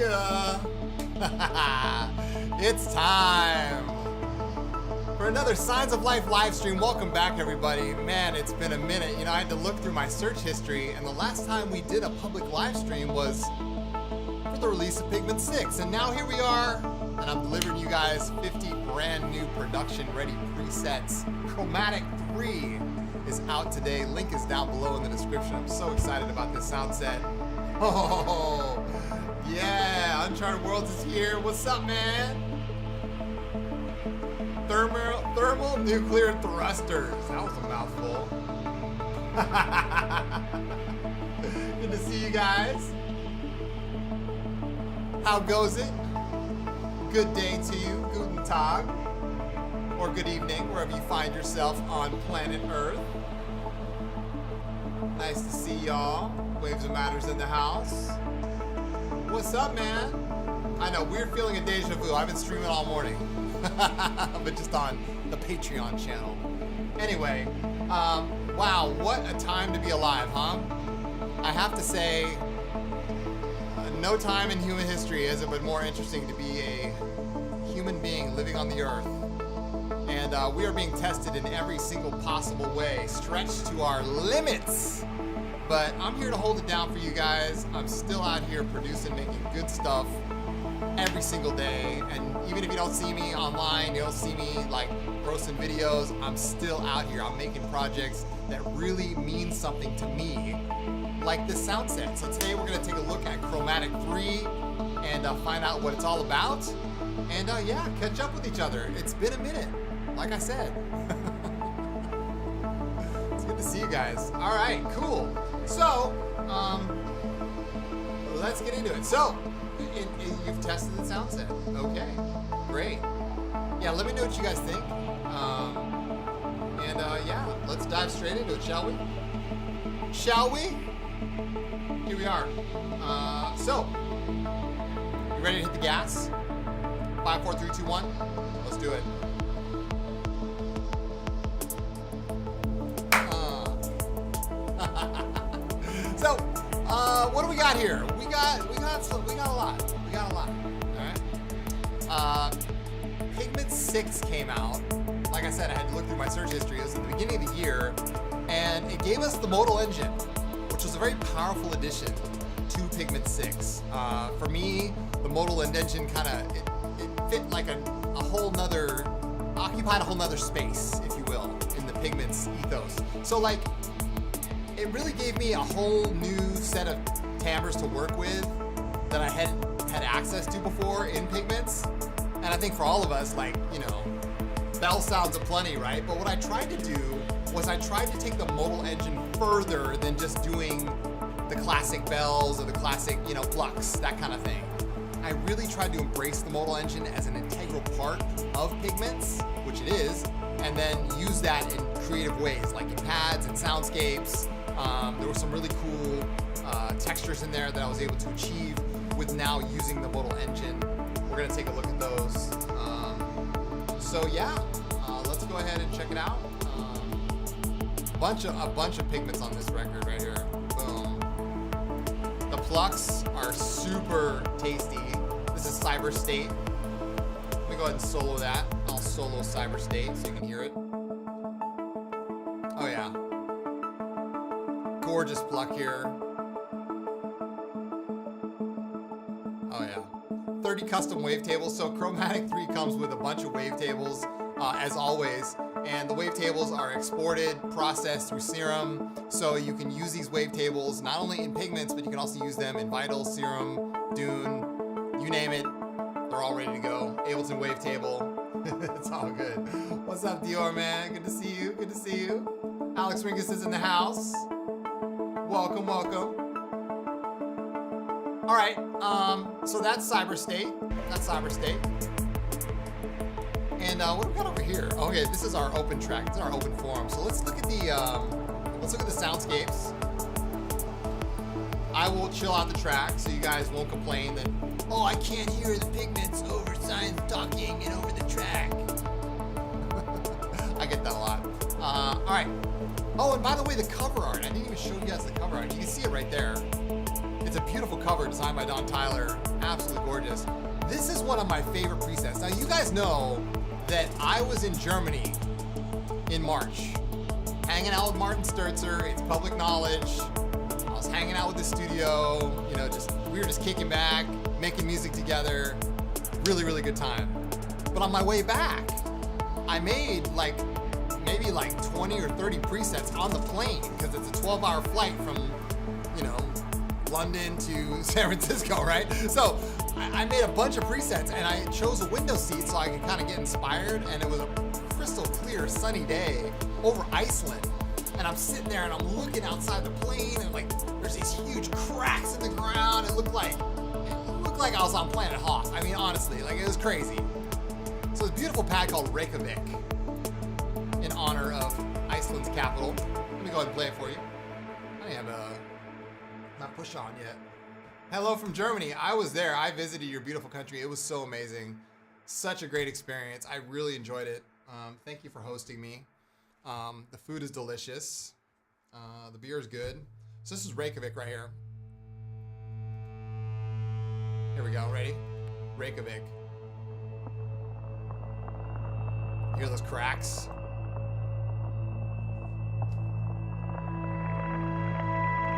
ya! It's time for another Signs of Life live stream. Welcome back, everybody. Man, it's been a minute. You know, I had to look through my search history, and the last time we did a public live stream was for the release of Pigments 6. And now here we are, and I'm delivering you guys 50 brand new production-ready presets. Chromatic 3 is out today. Link is down below in the description. I'm so excited about this sound set. Oh, yeah, Uncharted Worlds is here. What's up, man? Thermal nuclear thrusters. That was a mouthful. Good to see you guys. How goes it? Good day to you. Guten Tag. Or good evening, wherever you find yourself on planet Earth. Nice to see y'all. Waves of Matters in the house. What's up, man? I know, we're feeling a deja vu. I've been streaming all morning. But just on the Patreon channel. Anyway, wow, what a time to be alive, huh? I have to say, no time in human history has it been more interesting to be a human being living on the earth. And we are being tested in every single possible way, stretched to our limits. But I'm here to hold it down for you guys. I'm still out here producing, making good stuff every single day. And even if you don't see me online, you don't see me like posting videos, I'm still out here. I'm making projects that really mean something to me, like this sound set. So today we're gonna take a look at Chromatic 3 and find out what it's all about. And yeah, catch up with each other. It's been a minute, like I said. It's good to see you guys. All right, cool. So, let's get into it. So, you've tested the sound set. Okay, great. Yeah, let me know what you guys think. Yeah, let's dive straight into it, shall we? Shall we? Here we are. So, you ready to hit the gas? 5, 4, 3, 2, 1. Let's do it. So, what do we got here? We got a lot. All right. Pigments 6 came out. Like I said, I had to look through my search history. It was at the beginning of the year, and it gave us the modal engine, which was a very powerful addition to Pigments 6. For me, the modal engine kind of it fit like occupied a whole nother space, if you will, in the Pigments ethos. So like, it really gave me a whole new set of timbres to work with that I hadn't had access to before in Pigments. And I think for all of us, like, you know, bell sounds aplenty, right? But what I tried to do was I tried to take the modal engine further than just doing the classic bells or the classic, you know, flux, that kind of thing. I really tried to embrace the modal engine as an integral part of Pigments, which it is, and then use that in creative ways, like in pads and soundscapes. There were some really cool textures in there that I was able to achieve with now using the modal engine. We're gonna take a look at those. So yeah, let's go ahead and check it out. A bunch of pigments on this record right here. Boom. The plucks are super tasty. This is Cyber State. Let me go ahead and solo that. I'll solo Cyber State so you can hear it. Oh yeah. Gorgeous pluck here. Oh yeah. 30 custom wavetables. So Chromatic 3 comes with a bunch of wavetables, as always. And the wavetables are exported, processed through Serum. So you can use these wavetables not only in Pigments, but you can also use them in Vital, Serum, Dune, you name it. They're all ready to go. Ableton wavetable. It's all good. What's up, Dior, man? Good to see you. Good to see you. Alex Rinkus is in the house. Welcome, welcome. All right, so that's Cyber State. That's Cyber State. And what do we got over here? Okay, this is our open track. This is our open forum. So let's look at the soundscapes. I will chill out the track so you guys won't complain that, oh, I can't hear the Pigments over Science talking and over the track. I get that a lot. All right. Oh, and by the way, the cover art. I didn't even show you guys the cover art. You can see it right there. It's a beautiful cover designed by Don Tyler. Absolutely gorgeous. This is one of my favorite presets. Now, you guys know that I was in Germany in March, hanging out with Martin Sturzer. It's public knowledge. I was hanging out with the studio, you know, we were just kicking back, making music together. Really, really good time. But on my way back, I made maybe 20 or 30 presets on the plane, because it's a 12-hour flight from, you know, London to San Francisco, right? So I made a bunch of presets, and I chose a window seat so I could kind of get inspired, and it was a crystal clear sunny day over Iceland. And I'm sitting there and I'm looking outside the plane, and there's these huge cracks in the ground. It looked like I was on Planet Hawk. I mean, honestly, it was crazy. So this beautiful pad called Reykjavik, in honor of Iceland's capital. Let me go ahead and play it for you. I have not push on yet. Hello from Germany. I was there. I visited your beautiful country. It was so amazing. Such a great experience. I really enjoyed it. Thank you for hosting me. The food is delicious. The beer is good. So this is Reykjavik right here. Here we go. Ready? Reykjavik. Hear those cracks?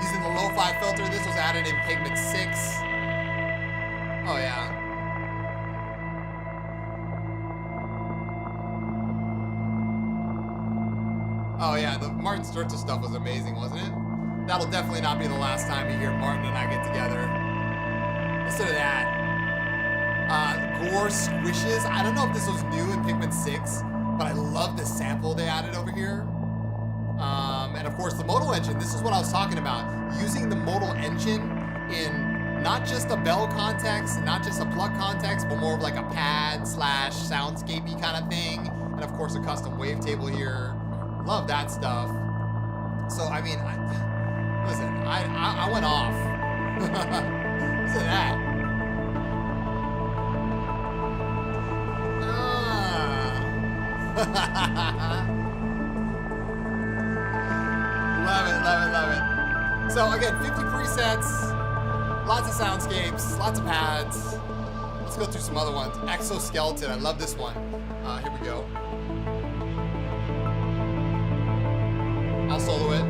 Using the lo-fi filter. This was added in Pigments 6. Oh yeah. Oh yeah, the Martin Sturzer stuff was amazing, wasn't it? That'll definitely not be the last time you hear Martin and I get together. Listen to that. Gore Squishes. I don't know if this was new in Pigment 6, but I love the sample they added over here. And of course the modal engine. This is what I was talking about. Using the modal engine in not just a bell context, not just a plug context, but more of like a pad / soundscapey kind of thing. And of course a custom wavetable here. Love that stuff. So I mean, listen, I went off. Listen to that. Love it, love it, love it. So again, 50 presets, lots of soundscapes, lots of pads. Let's go through some other ones. Exoskeleton, I love this one. Here we go. I'll solo it.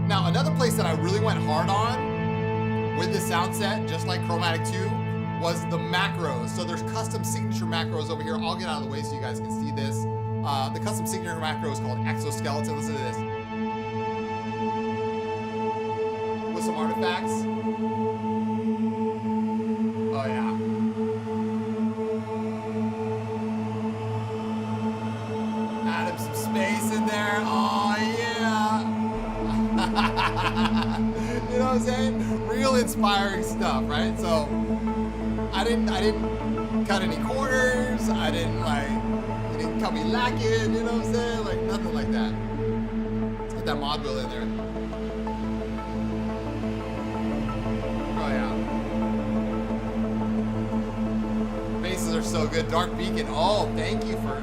Now, another place that I really went hard on with this sound set, just like Chromatic 2, was the macros. So there's custom signature macros over here. I'll get out of the way so you guys can see this. The custom signature macro is called Exoskeleton. Listen to this. With some artifacts. Oh yeah. Added some space in there. Oh yeah. You know what I'm saying? Real inspiring stuff, right? So I didn't cut any corners. I didn't cut me lacking, you know what I'm saying? Like nothing like that. Let's get that mod wheel in there. Oh yeah. Bases are so good. Dark Beacon. Oh, thank you for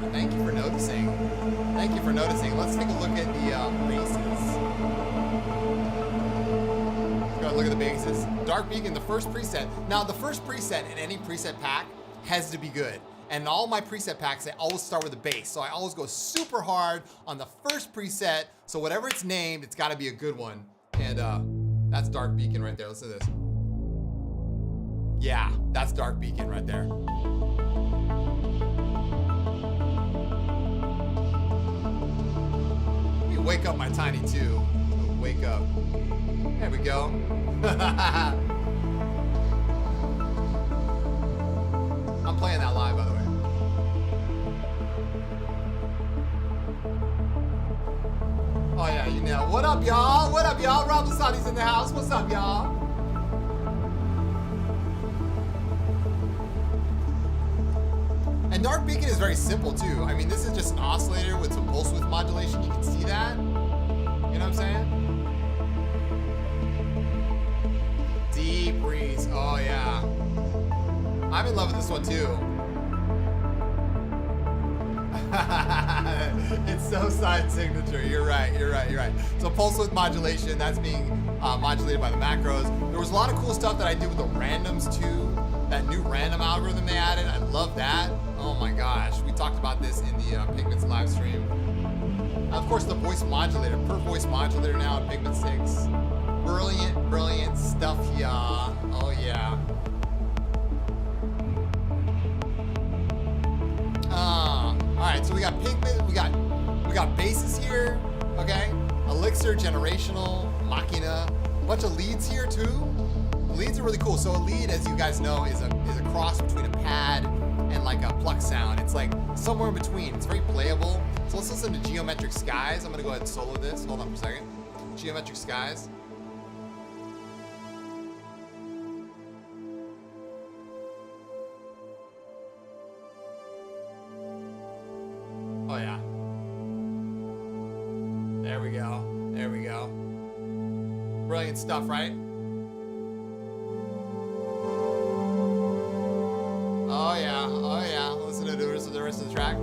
noticing. Thank you for noticing. Let's take a look at the bases. Let's go look at the bases. Dark Beacon, the first preset. Now the first preset in any preset pack has to be good. And in all my preset packs, I always start with a bass. So I always go super hard on the first preset. So whatever it's named, it's gotta be a good one. And that's Dark Beacon right there. Listen to this. Yeah, that's Dark Beacon right there. Let me wake up my Tiny 2. Wake up. There we go. I'm playing that live, by the way. Oh yeah, you know. What up, y'all? What up, y'all? Rob Lasani's in the house. What's up, y'all? And Dark Beacon is very simple too. I mean, this is just an oscillator with some pulse width modulation. You can see that. You know what I'm saying? Deep breeze. Oh yeah. I'm in love with this one too. It's so side signature. You're right. So pulse width modulation, that's being modulated by the macros. There was a lot of cool stuff that I did with the randoms too. That new random algorithm they added, I love that. Oh my gosh, we talked about this in the Pigments live stream. Of course, the voice modulator, per voice modulator now in Pigment 6. Brilliant stuff, yeah. Oh yeah. All right, so we got Pigment, we got basses here, okay? Elixir, Generational, Machina, a bunch of leads here too. The leads are really cool. So a lead, as you guys know, is a cross between a pad and like a pluck sound. It's like somewhere in between. It's very playable. So let's listen to Geometric Skies. I'm gonna go ahead and solo this. Hold on for a second. Geometric Skies. Oh yeah. There we go. Brilliant stuff, right? Oh yeah. Listen to the rest of the track.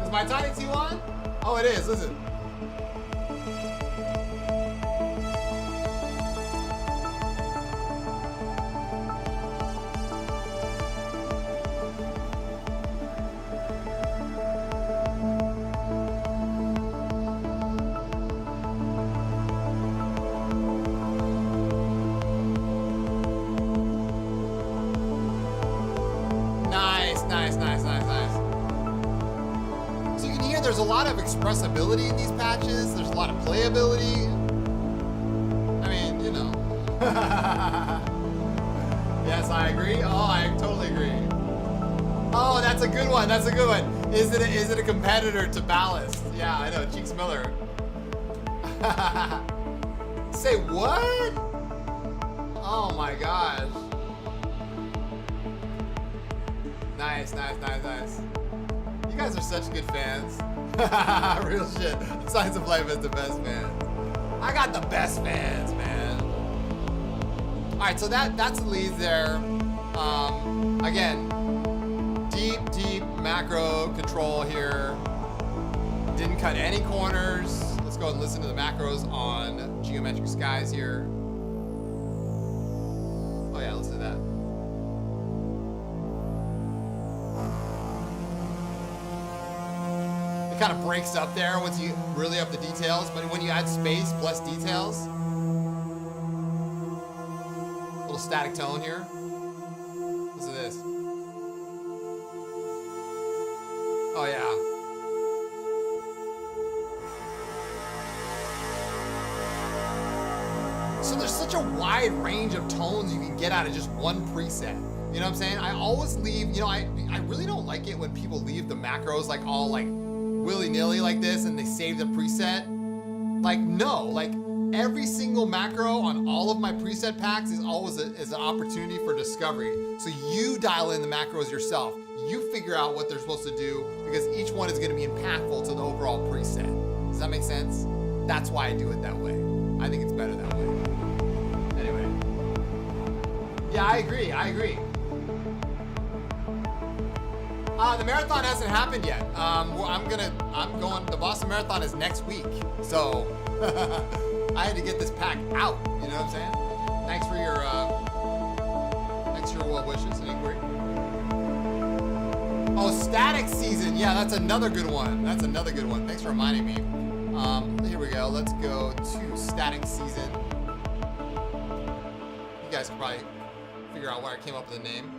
Is my Tiny T on? Oh, it is. Listen. Nice. So you can hear there's a lot of expressibility in these patches. There's a lot of playability. I mean, you know. Yes, I agree. Oh, I totally agree. Oh, that's a good one. Is it a competitor to Ballast? Yeah, I know. Cheeks Miller. Say what? Oh my gosh. Nice. You guys are such good fans. Real shit. Signs of Life is the best fans. I got the best fans, man. All right, so that's the leads there. Again, deep macro control here. Didn't cut any corners. Let's go and listen to the macros on Geometric Skies here. Oh yeah, listen to that. It kind of breaks up there once you really up the details, but when you add space plus details, little static tone here. Listen to this. Oh yeah. So there's such a wide range of tones you can get out of just one preset. You know what I'm saying? I always leave, you know, I really don't like it when people leave the macros like all like willy-nilly like this and they save the preset. Like, no, like every single macro on all of my preset packs is always is an opportunity for discovery. So you dial in the macros yourself. You figure out what they're supposed to do because each one is gonna be impactful to the overall preset. Does that make sense? That's why I do it that way. I think it's better that way. Anyway. Yeah, I agree. The marathon hasn't happened yet. The Boston Marathon is next week. So I had to get this pack out, you know what I'm saying? Thanks for your well wishes and inquiry. Oh, Static Season. Yeah, that's another good one. Thanks for reminding me. Here we go. Let's go to Static Season. You guys can probably figure out where I came up with the name.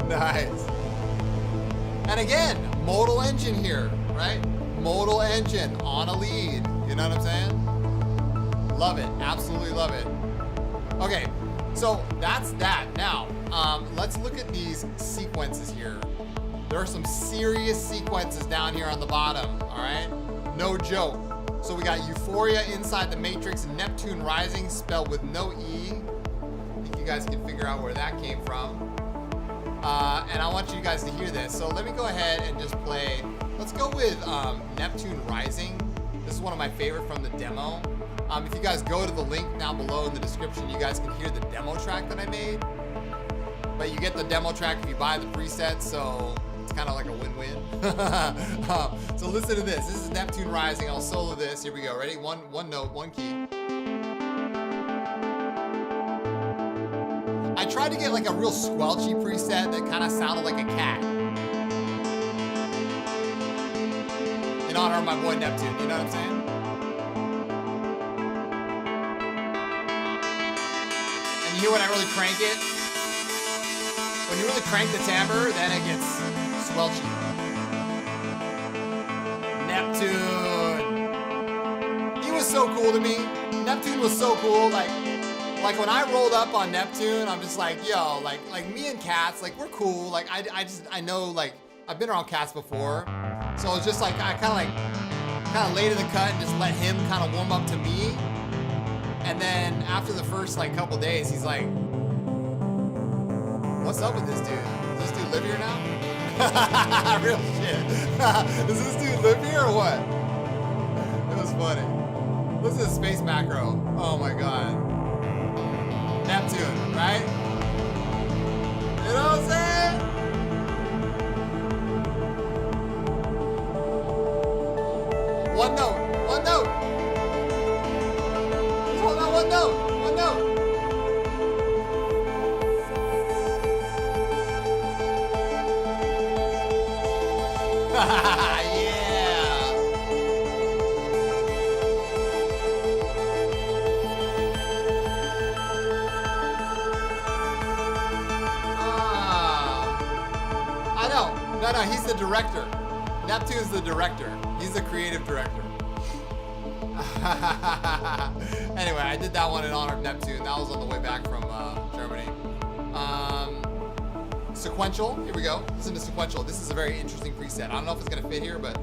Nice. And again, modal engine here, right? Modal engine on a lead. You know what I'm saying? Love it. Absolutely love it. Okay, so that's that. Now, let's look at these sequences here. There are some serious sequences down here on the bottom, all right? No joke. So we got Euphoria inside the Matrix, Neptune Rising, spelled with no E. I think you guys can figure out where that came from. And I want you guys to hear this. So let me go ahead and just play. Let's go with Neptune Rising. This is one of my favorite from the demo. If you guys go to the link down below in the description, you guys can hear the demo track that I made. But you get the demo track if you buy the preset, so it's kind of like a win-win. So listen to this. This is Neptune Rising. I'll solo this. Here we go. Ready? One note, one key. I tried to get like a real squelchy preset that kind of sounded like a cat. In honor of my boy Neptune, you know what I'm saying? And you hear when I really crank it? When you really crank the timbre, then it gets squelchy. Neptune. He was so cool to me. Neptune was so cool. Like when I rolled up on Neptune, I'm just like, yo, like me and Cats, like we're cool. Like I know, like I've been around Cats before, so it's just like I kind of laid in the cut and just let him kind of warm up to me. And then after the first like couple days, he's like, what's up with this dude? Does this dude live here now? Real shit. Does this dude live here or what? It was funny. Listen to Space Macro. Oh my god. Neptune, right? You know what I'm saying? One note, one note. Just hold on, one note, one note. No, he's the director. Neptune's the director. He's the creative director. Anyway, I did that one in honor of Neptune. That was on the way back from Germany. Sequential. Here we go. Listen to sequential. This is a very interesting preset. I don't know if it's going to fit here, but...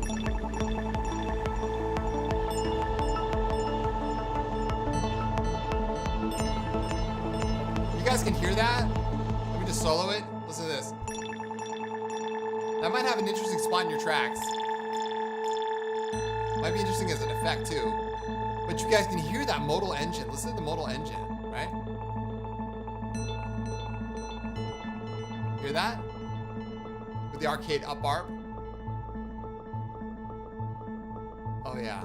You guys can hear that? Let me just solo it. Listen to this. That might have an interesting spot in your tracks. Might be interesting as an effect too. But you guys can hear that modal engine. Listen to the modal engine, right? Hear that? With the arcade up arp. Oh yeah.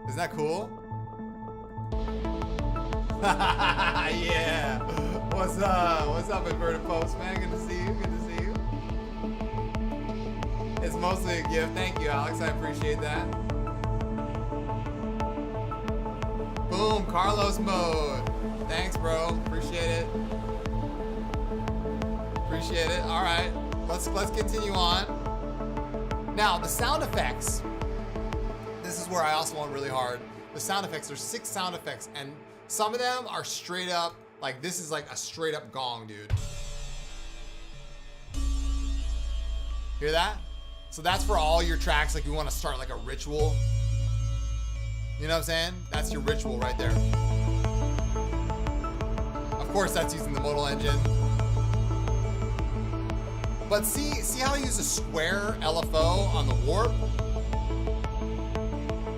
Isn't that cool? Yeah. What's up? What's up, Inverted Post, man? Good to see you. Good to see you. It's mostly a gift. Thank you, Alex. I appreciate that. Boom, Carlos mode. Thanks, bro. Appreciate it. Appreciate it. All right, let's continue on. Now, the sound effects. This is where I also went really hard. The sound effects. There's 6 sound effects, and some of them are straight up. Like this is like a straight up gong, dude. Hear that? So that's for all your tracks, like you want to start like a ritual. You know what I'm saying? That's your ritual right there. Of course, that's using the modal engine. But see how I use a square LFO on the warp?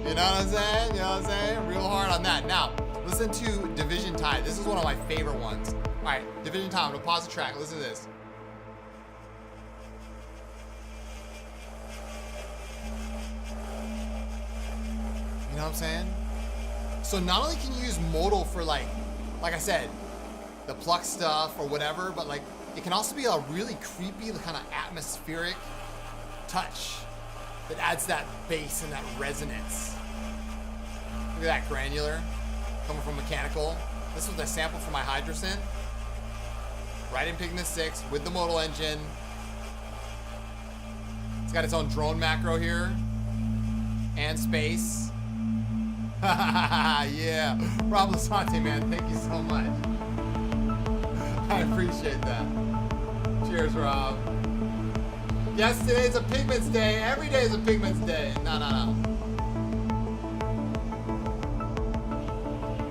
You know what I'm saying? You know what I'm saying? Real hard on that. Now, listen to Division Tide. This is one of my favorite ones. All right, Division Tide. I'm gonna pause the track. Listen to this. You know what I'm saying? So not only can you use modal for like I said, the pluck stuff or whatever, but like it can also be a really creepy kind of atmospheric touch that adds that bass and that resonance. Look at that granular coming from mechanical. This was a sample from my Hydrosynth. right in Pigment 6 with the modal engine. It's got its own drone macro here. And space. Yeah. Rob Lasante, man, thank you so much. I appreciate that. Cheers, Rob. Yes, today's a Pigments day. Every day is a Pigments day. No.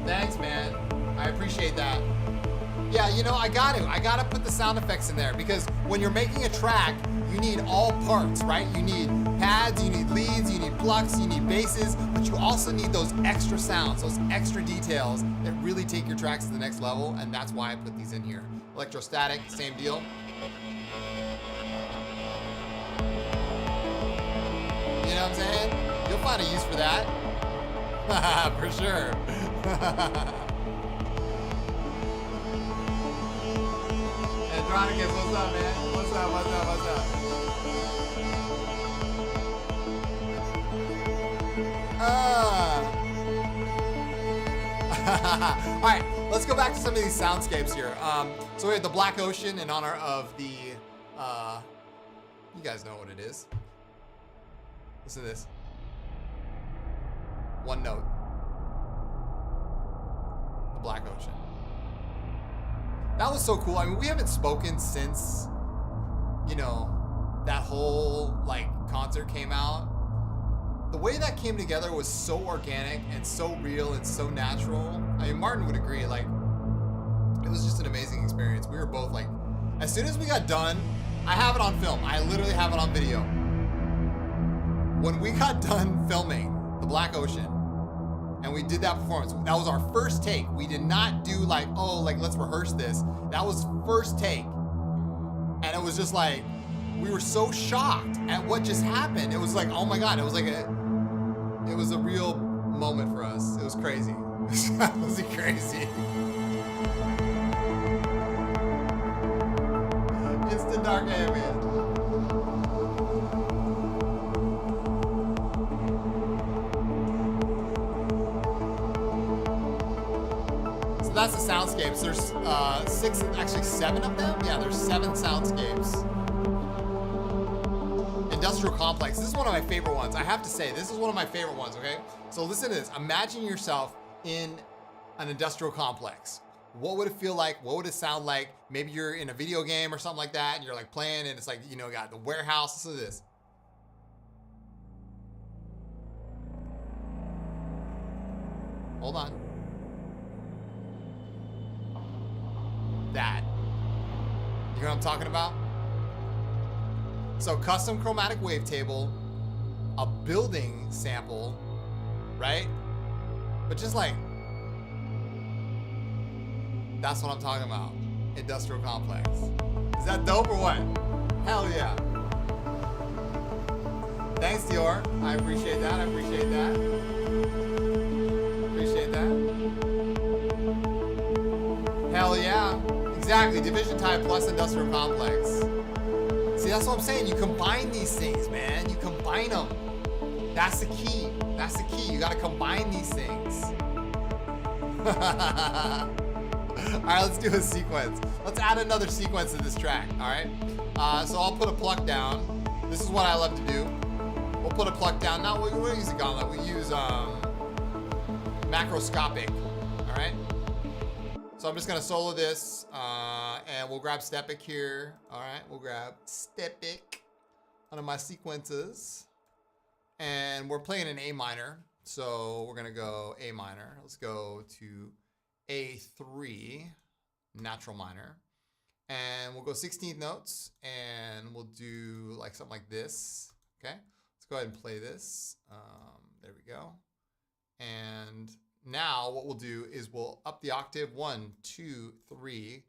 Thanks, man. I appreciate that. Yeah, you know, I gotta put the sound effects in there because when you're making a track, you need all parts, right? You need pads, you need leads, you need plucks, you need basses, but you also need those extra sounds, those extra details that really take your tracks to the next level, and that's why I put these in here. Electrostatic, same deal. You know what I'm saying? You'll find a use for that. For sure. Andronicus, what's up, man? What's up? All right, let's go back to some of these soundscapes here. So we have the Black Ocean in honor of the, you guys know what it is. Listen to this. One note. The Black Ocean. That was so cool. I mean, we haven't spoken since, you know, that whole, like, concert came out. The way that came together was so organic and so real and so natural. I mean, Martin would agree, like, it was just an amazing experience. We were both like, as soon as we got done, I have it on film. I literally have it on video. When we got done filming the Black Ocean and we did that performance, that was our first take. We did not do like, oh, like, let's rehearse this. That was first take. And it was just like, we were so shocked at what just happened. It was like, oh my God, it was a real moment for us. It was crazy. It was crazy. Instant dark ambient. So that's the soundscapes. There's 6, actually 7 of them. Yeah, there's 7 soundscapes. Industrial complex. This is one of my favorite ones. I have to say, this is one of my favorite ones, okay? So listen to this. Imagine yourself in an industrial complex. What would it feel like? What would it sound like? Maybe you're in a video game or something like that, and you're like playing, and it's like, you know, got the warehouse. Listen to this. Hold on. That. You know what I'm talking about? So custom chromatic wavetable, a building sample, right? But just like, that's what I'm talking about. Industrial complex. Is that dope or what? Hell yeah. Thanks, Dior. I appreciate that. Appreciate that. Hell yeah. Exactly. Division type plus industrial complex. See, that's what I'm saying. You combine these things, man. You combine them. That's the key. That's the key. You got to combine these things. All right, let's do a sequence. Let's add another sequence to this track, all right? So I'll put a pluck down. This is what I love to do. We'll put a pluck down. Now, we don't use a gauntlet. We use macroscopic, all right? So I'm just gonna solo this, and we'll grab Stepic here. All right, we'll grab Stepic, one of my sequences. And we're playing in A minor. So we're gonna go A minor. Let's go to A3, natural minor. And we'll go 16th notes, and we'll do like something like this, okay? Let's go ahead and play this. There we go. And now what we'll do is we'll up the octave, 1, 2, 3,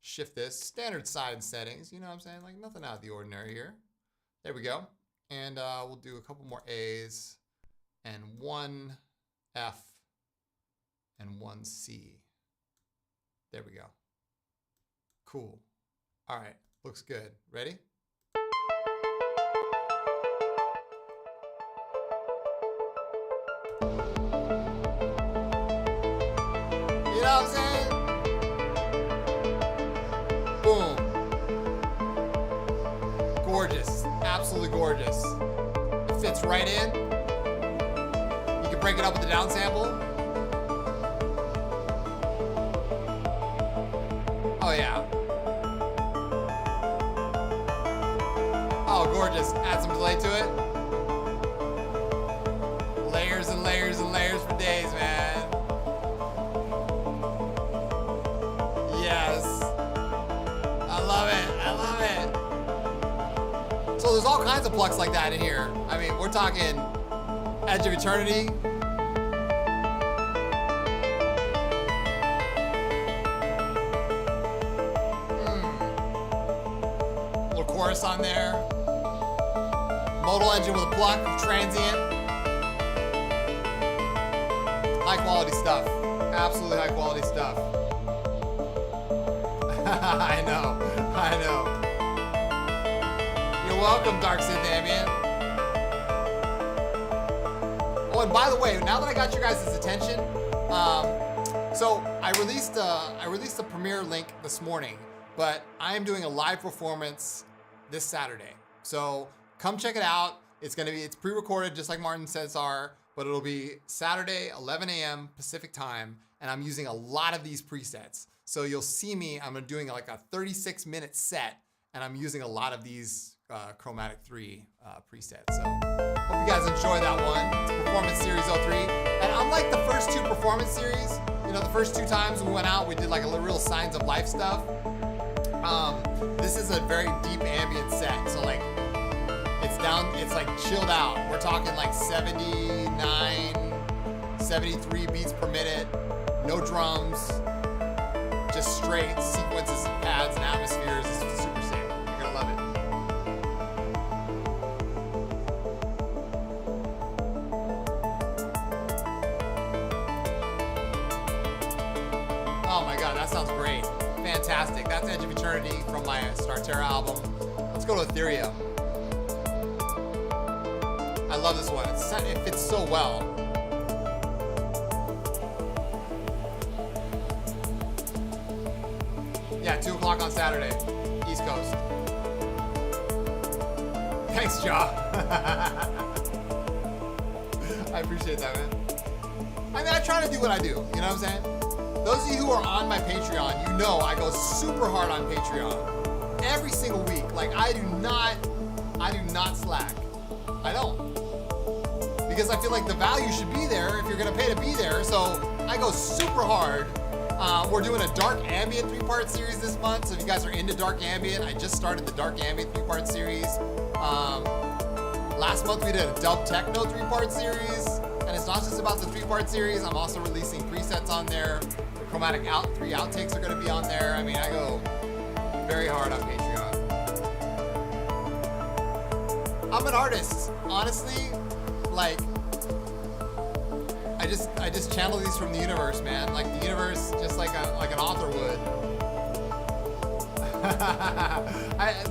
shift this, standard side settings, you know what I'm saying? Like nothing out of the ordinary here. There we go. And we'll do a couple more A's and 1 F and 1 C. There we go. Cool. All right, looks good. Ready? You know what I'm saying? Boom. Absolutely gorgeous. It fits right in. You can break it up with the down sample. Oh yeah. Oh, gorgeous. Add some delay to it. Layers and layers and layers for days, man. Yes. I love it. I love it. So there's all kinds of plucks like that in here. I mean, we're talking Edge of Eternity. Little chorus on there. Modal engine with a pluck, transient. High quality stuff. Absolutely high quality stuff. I know. I know. You're welcome, Dark Synth Ambient. Oh, and by the way, now that I got your guys' attention, so I released a premiere link this morning, but I am doing a live performance this Saturday. So come check it out. It's pre-recorded just like Martin says are, but it'll be Saturday, 11 a.m. Pacific time, and I'm using a lot of these presets. So you'll see me, I'm doing like a 36-minute set, and I'm using a lot of these Chromatic 3 presets. So hope you guys enjoy that one. It's Performance Series 03. And unlike the first two Performance Series, you know, the first two times we went out, we did like a real Signs of Life stuff. This is a very deep ambient set. So like, it's like chilled out. We're talking like 79, 73 beats per minute, no drums, just straight sequences of pads and atmospheres. It's super sick. You're gonna love it. Oh my God, that sounds great. Fantastic. That's Edge of Eternity from my Starterra album. Let's go to Ethereum. I love this one. It fits so well. Yeah, 2 o'clock on Saturday, East Coast. Thanks, Jaw. I appreciate that, man. I mean, I try to do what I do. You know what I'm saying? Those of you who are on my Patreon, you know I go super hard on Patreon every single week. Like I do not slack. I don't. Because I feel like the value should be there if you're gonna pay to be there. So I go super hard. We're doing a dark ambient 3-part series this month. So if you guys are into dark ambient, I just started the dark ambient 3-part series. Last month we did a dub techno 3-part series. And it's not just about the 3-part series. I'm also releasing presets on there. The Chromatic 3 outtakes are gonna be on there. I mean, I go very hard on Patreon. I'm an artist, honestly. Like, I just channel these from the universe, man. Like the universe, just like an author would.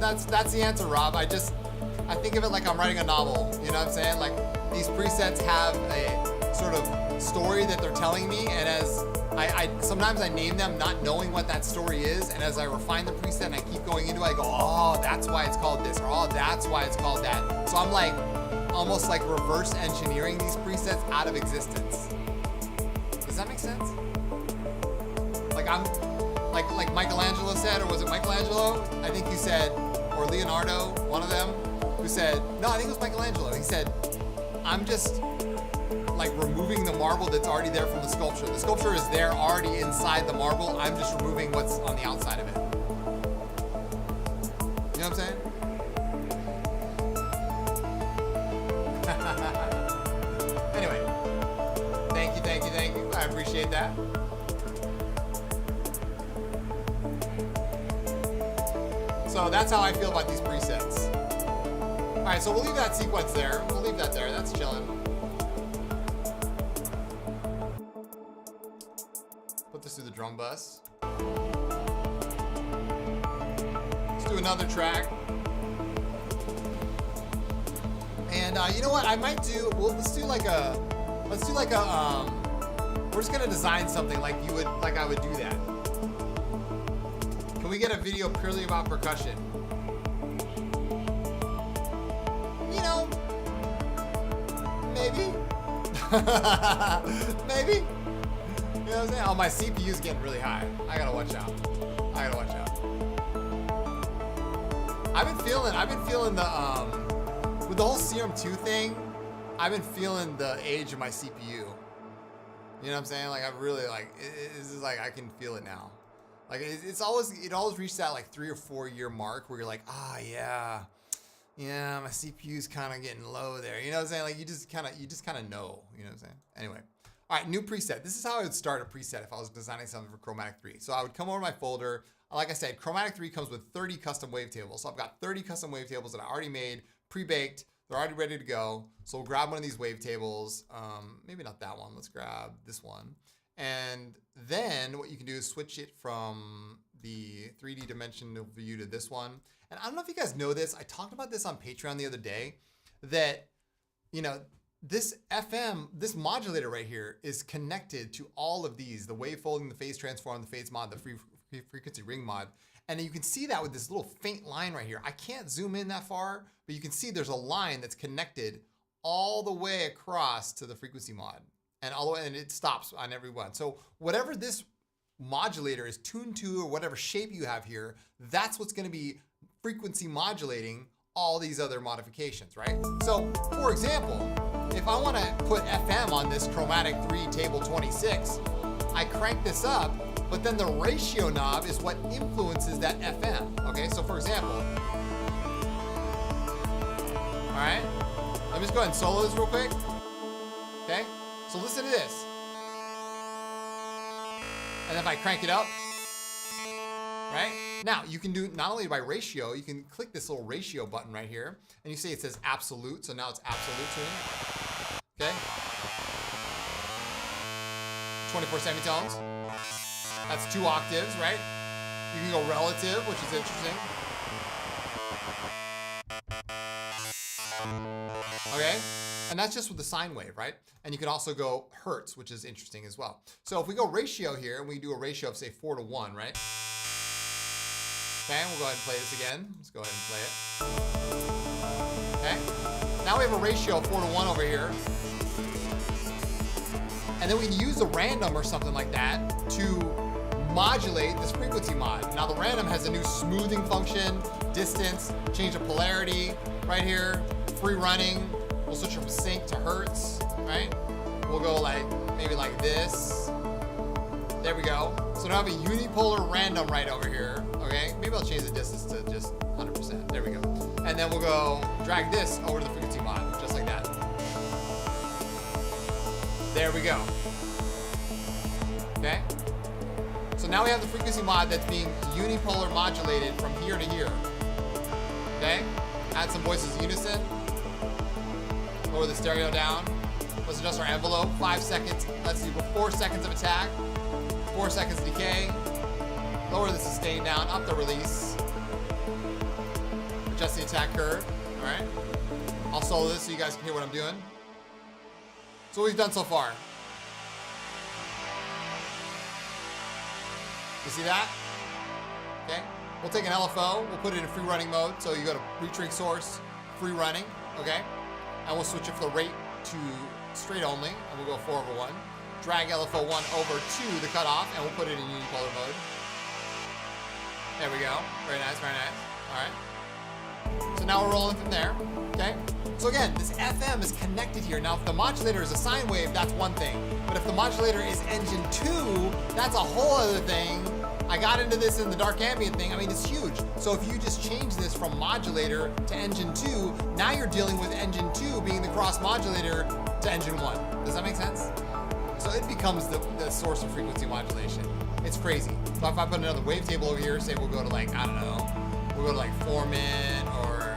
That's the answer, Rob. I think of it like I'm writing a novel. You know what I'm saying? Like these presets have a sort of story that they're telling me, and as I sometimes I name them not knowing what that story is, and as I refine the preset and I keep going into it, I go, oh, that's why it's called this, or oh, that's why it's called that. So I'm like almost like reverse engineering these presets out of existence. Does that make sense? Like I'm like Michelangelo said, or was it Michelangelo? I think he said, or Leonardo, one of them, who said, no, I think it was Michelangelo. He said, I'm just like removing the marble that's already there from the sculpture. The sculpture is there already inside the marble. I'm just removing what's on the outside of it. You know what I'm saying? Anyway, thank you. I appreciate that. So that's how I feel about these presets. All right, so we'll leave that sequence there. We'll leave that there. That's chilling. Put this through the drum bus. Let's do another track. And you know what? I might do. Well, let's do like a. We're just gonna design something like I would do that. Can we get a video purely about percussion? Maybe. Maybe. You know what I'm saying? Oh, my CPU's getting really high. I gotta watch out. I gotta watch out. I've been feeling the, with the whole Serum 2 thing, I've been feeling the age of my CPU. You know what I'm saying? Like, I've really, like, it's just like, I can feel it now. Like, it always reaches that, like, 3 or 4 year mark where you're like, ah, yeah, my CPU's kind of getting low there. You know what I'm saying? Like, you just kind of know, you know what I'm saying? Anyway. All right, new preset. This is how I would start a preset if I was designing something for Chromatic 3. So I would come over to my folder. Like I said, Chromatic 3 comes with 30 custom wavetables. So I've got 30 custom wavetables that I already made, pre-baked. They're already ready to go. So we'll grab one of these wavetables. Maybe not that one. Let's grab this one. And then what you can do is switch it from the 3D dimensional view to this one. And I don't know if you guys know this. I talked about this on Patreon the other day that, you know, this FM, this modulator right here is connected to all of these, the wave folding, the phase transform, the phase mod, the frequency ring mod. And you can see that with this little faint line right here. I can't zoom in that far, but you can see there's a line that's connected all the way across to the frequency mod and all the way, and it stops on every one. So whatever this modulator is tuned to or whatever shape you have here, that's what's gonna be frequency modulating all these other modifications, right? So for example, if I want to put FM on this Chromatic 3 table 26, I crank this up, but then the ratio knob is what influences that FM. Okay, so for example, all right, let me just go ahead and solo this real quick. Okay, so listen to this. And if I crank it up, right? Now, you can do not only by ratio, you can click this little ratio button right here, and you see it says absolute, so now it's absolute tuning. Okay? 24 semitones. That's 2 octaves, right? You can go relative, which is interesting. Okay? And that's just with the sine wave, right? And you can also go hertz, which is interesting as well. So if we go ratio here, and we do a ratio of, say, 4:1, right? Okay, we'll go ahead and play this again. Let's go ahead and play it. Okay, now we have a ratio of 4:1 over here. And then we can use a random or something like that to modulate this frequency mod. Now the random has a new smoothing function, distance, change of polarity right here, free running. We'll switch from sync to hertz, right? We'll go like, maybe like this. There we go. So now I have a unipolar random right over here. Okay, maybe I'll change the distance to just 100%. There we go. And then we'll go drag this over to the frequency mod, just like that. There we go. Okay. So now we have the frequency mod that's being unipolar modulated from here to here. Okay. Add some voices unison. Lower the stereo down. Let's adjust our envelope. 5 seconds. Let's do 4 seconds of attack. 4 seconds decay. Lower the sustain down, up the release. Adjust the attack curve, all right? I'll solo this so you guys can hear what I'm doing. So what we've done so far. You see that? Okay, we'll take an LFO, we'll put it in free running mode. So you go to retrink source, free running, okay? And we'll switch it for the rate to straight only, and we'll go 4/1. Drag LFO1 over to the cutoff, and we'll put it in unipolar mode. There we go. Very nice, very nice. All right. So now we're rolling from there, okay? So again, this FM is connected here. Now, if the modulator is a sine wave, that's one thing. But if the modulator is engine 2, that's a whole other thing. I got into this in the dark ambient thing. I mean, it's huge. So if you just change this from modulator to engine 2, now you're dealing with engine 2 being the cross modulator to engine 1. Does that make sense? So it becomes the source of frequency modulation. It's crazy. So if I put another wavetable over here, say we'll go to like, I don't know, we'll go to like Foreman or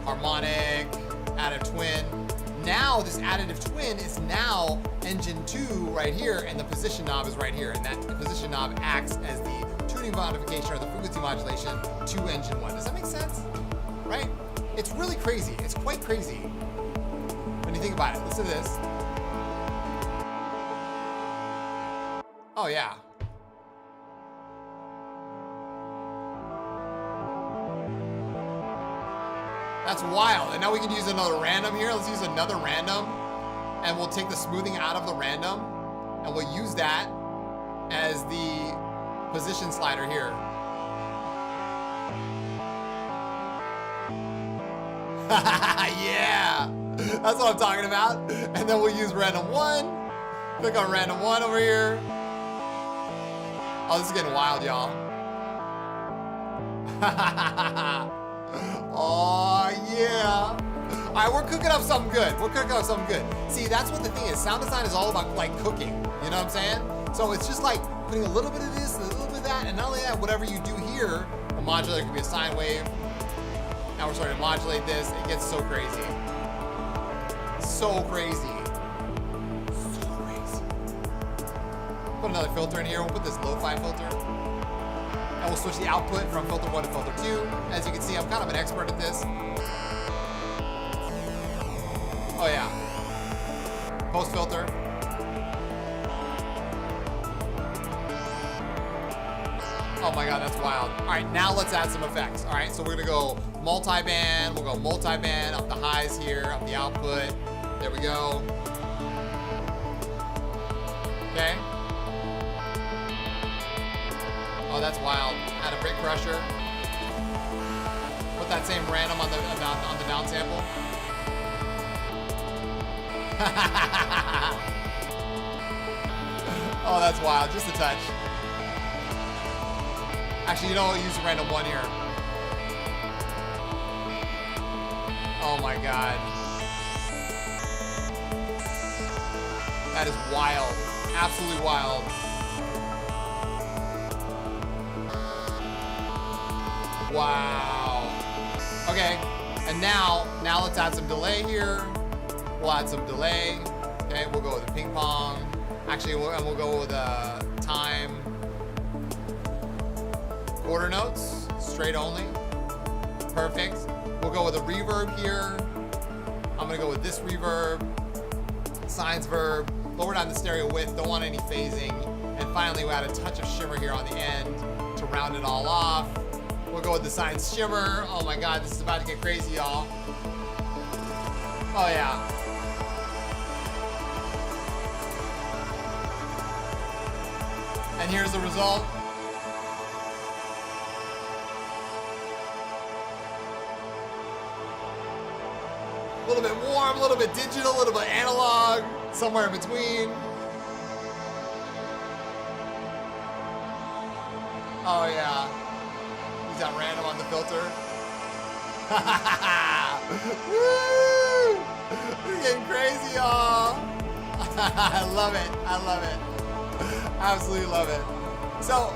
Harmonic, additive twin. Now this additive twin is now engine 2 right here, and the position knob is right here. And that position knob acts as the tuning modification or the frequency modulation to engine 1. Does that make sense? Right? It's really crazy. It's quite crazy when you think about it. Listen to this. Oh yeah. That's wild. And now we can use another random here. Let's use another random. and we'll take the smoothing out of the random, and we'll use that as the position slider here. Yeah, that's what I'm talking about. And then we'll use random 1. Click on random 1 over here. Oh, this is getting wild, y'all. Oh, yeah. All right, we're cooking up something good. We're cooking up something good. See, that's what the thing is. Sound design is all about, like, cooking. You know what I'm saying? So it's just like putting a little bit of this and a little bit of that. And not only that, whatever you do here, a modulator could be a sine wave. Now we're starting to modulate this. It gets so crazy. So crazy. So crazy. Put another filter in here. We'll put this lo-fi filter. And we'll switch the output from filter 1 to filter 2. As you can see, I'm kind of an expert at this. Oh yeah. Post filter. Oh my God, that's wild. All right, now let's add some effects. All right, so we're gonna go multi-band. We'll go multi-band up the highs here, up the output. There we go. Okay. Oh, that's wild. Add a brick crusher. Put that same random on the down sample. Oh, that's wild. Just a touch. Actually, you know what? Use a random 1 here. Oh my God. That is wild. Absolutely wild. Wow. Okay. And now let's add some delay here. We'll add some delay. Okay, we'll go with a ping pong. Actually, we'll go with a time. Quarter notes, straight only. Perfect. We'll go with a reverb here. I'm gonna go with this reverb. Sines verb. Lower down the stereo width, don't want any phasing. And finally, we'll add a touch of shimmer here on the end to round it all off. We'll go with the Sines shimmer. Oh my God, this is about to get crazy, y'all. Oh yeah. And here's the result. A little bit warm, a little bit digital, a little bit analog, somewhere in between. Oh yeah. He's got random on the filter. Woo! We're getting crazy, y'all. I love it. I love it. Absolutely love it. So,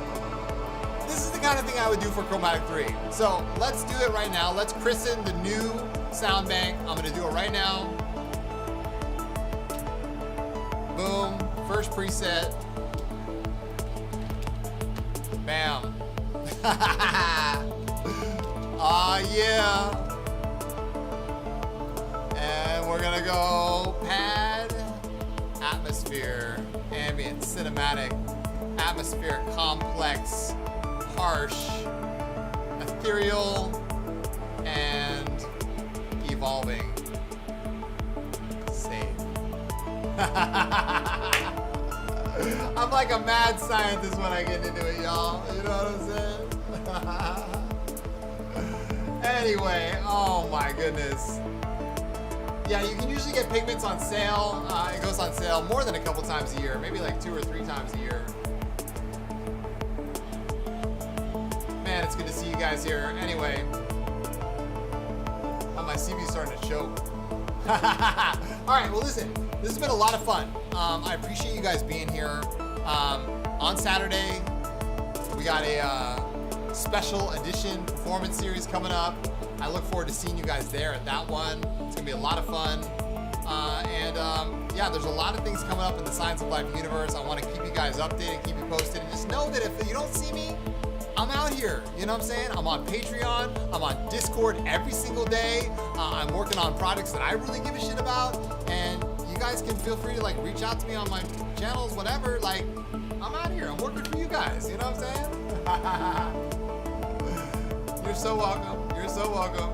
this is the kind of thing I would do for Chromatic 3. So, let's do it right now. Let's christen the new sound bank. I'm gonna do it right now. Boom. First preset. Bam. Oh yeah. And we're gonna go pad, atmosphere, ambient, cinematic, atmospheric, complex, harsh, ethereal, and evolving. Save. I'm like a mad scientist when I get into it, y'all. You know what I'm saying? Anyway, oh my goodness. Yeah, you can usually get Pigments on sale. It goes on sale more than a couple times a year, maybe like 2 or 3 times a year. Man, it's good to see you guys here. Anyway, oh, my CV's starting to choke. All right, well listen, this has been a lot of fun. I appreciate you guys being here. On Saturday, we got a special edition performance series coming up. I look forward to seeing you guys there at that one. It's gonna be a lot of fun. Yeah, there's a lot of things coming up in the Science of Life universe. I wanna keep you guys updated, keep you posted, and just know that if you don't see me, I'm out here, you know what I'm saying? I'm on Patreon, I'm on Discord every single day. I'm working on projects that I really give a shit about, and you guys can feel free to like reach out to me on my channels, whatever. Like, I'm out here, I'm working for you guys, you know what I'm saying? You're so welcome, you're so welcome.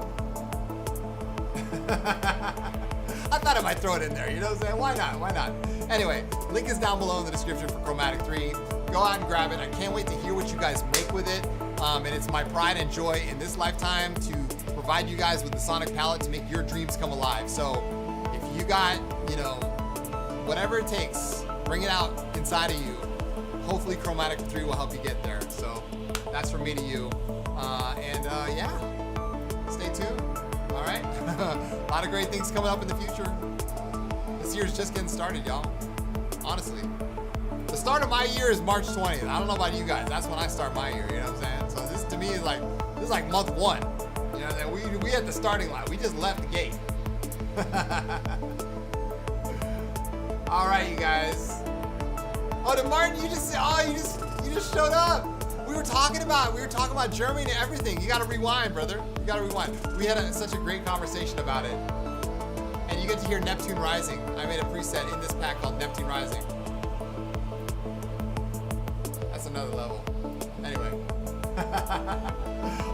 I thought I might throw it in there, you know what I'm saying? Why not? Why not? Anyway, link is down below in the description for Chromatic 3. Go out and grab it. I can't wait to hear what you guys make with it. And it's my pride and joy in this lifetime to provide you guys with the sonic palette to make your dreams come alive. So if you got, you know, whatever it takes, bring it out inside of you. Hopefully Chromatic 3 will help you get there. So that's from me to you. Yeah, stay tuned. All right. A lot of great things coming up in the future. This year's just getting started, y'all. Honestly. The start of my year is March 20th. I don't know about you guys. That's when I start my year, you know what I'm saying? So this to me is like, this is like month 1. You know, and we at the starting line. We just left the gate. All right, you guys. Oh, did Martin, you just showed up. We were talking about Germany and everything. You gotta rewind, brother. You gotta rewind. We had such a great conversation about it. And you get to hear Neptune Rising. I made a preset in this pack called Neptune Rising. That's another level. Anyway.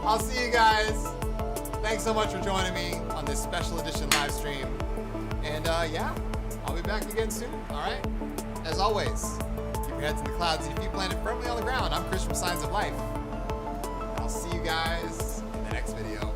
I'll see you guys. Thanks so much for joining me on this special edition live stream. And yeah, I'll be back again soon. All right? As always, keep your heads in the clouds and your feet planted firmly on the ground. I'm Chris from Signs of Life. I'll see you guys in the next video.